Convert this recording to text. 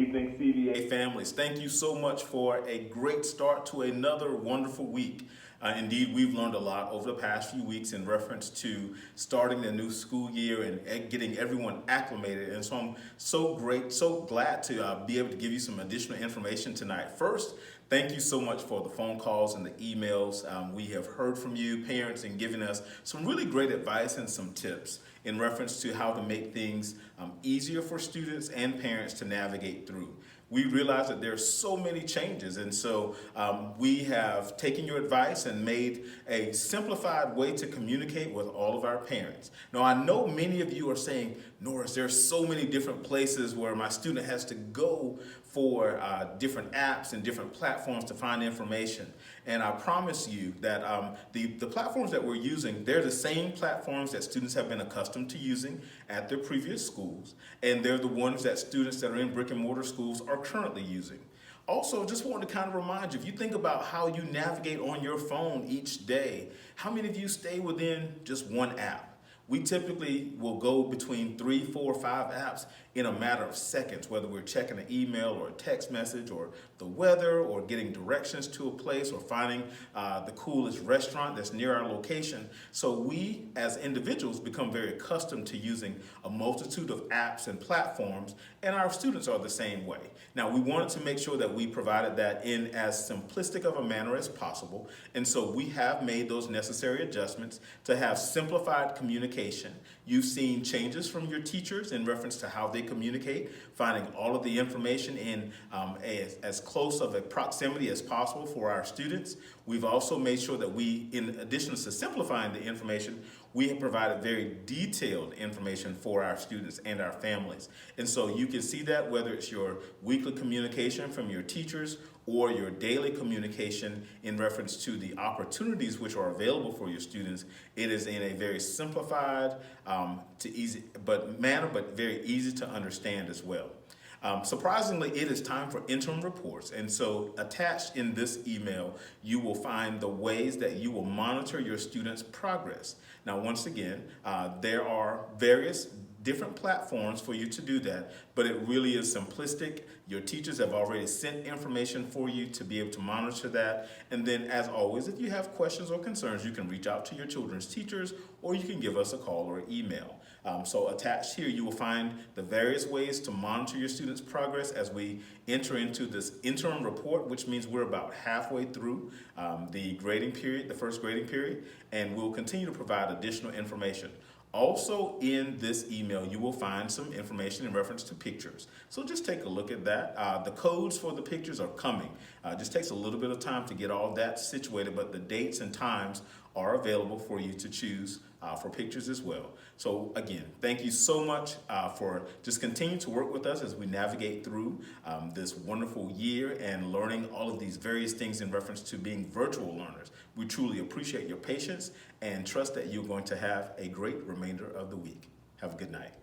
evening, CVA families. Thank you so much for a great start to another wonderful week. Indeed, we've learned a lot over the past few weeks in reference to starting the new school year and getting everyone acclimated. And so I'm so glad to be able to give you some additional information tonight. First, thank you so much for the phone calls and the emails. We have heard from you, parents, and giving us some really great advice and some tips in reference to how to make things easier for students and parents to navigate through. We realize that there are so many changes, and so we have taken your advice and made a simplified way to communicate with all of our parents. Now, I know many of you are saying, Norris, there's so many different places where my student has to go for different apps and different platforms to find information. And I promise you that the platforms that we're using, they're the same platforms that students have been accustomed to using at their previous schools, and they're the ones that students that are in brick and mortar schools are currently using. Also, just wanted to kind of remind you, if you think about how you navigate on your phone each day, how many of you stay within just one app? We typically will go between 3, 4, 5 apps in a matter of seconds, whether we're checking an email or a text message or the weather or getting directions to a place or finding the coolest restaurant that's near our location. So we as individuals become very accustomed to using a multitude of apps and platforms, and our students are the same way. Now, we wanted to make sure that we provided that in as simplistic of a manner as possible, and so we have made those necessary adjustments to have simplified communication. You've seen changes from your teachers in reference to how they communicate, finding all of the information in as close of a proximity as possible for our students. We've also made sure that we, in addition to simplifying the information, we have provided very detailed information for our students and our families. And so you can see that whether it's your weekly communication from your teachers or your daily communication in reference to the opportunities which are available for your students, it is in a very simplified manner, but very easy to understand as well. Surprisingly, it is time for interim reports, and so attached in this email, you will find the ways that you will monitor your students' progress. Now, once again, there are various different platforms for you to do that, but it really is simplistic. Your teachers have already sent information for you to be able to monitor that. And then, as always, if you have questions or concerns, you can reach out to your children's teachers, or you can give us a call or email. So attached here, you will find the various ways to monitor your students' progress as we enter into this interim report, which means we're about halfway through the grading period, the first grading period, and we'll continue to provide additional information. Also in this email, you will find some information in reference to pictures. So just take a look at that. The codes for the pictures are coming. Just takes a little bit of time to get all that situated, but the dates and times are available for you to choose for pictures as well. So again, thank you so much for just continuing to work with us as we navigate through this wonderful year and learning all of these various things in reference to being virtual learners. We truly appreciate your patience and trust that you're going to have a great remainder of the week. Have a good night.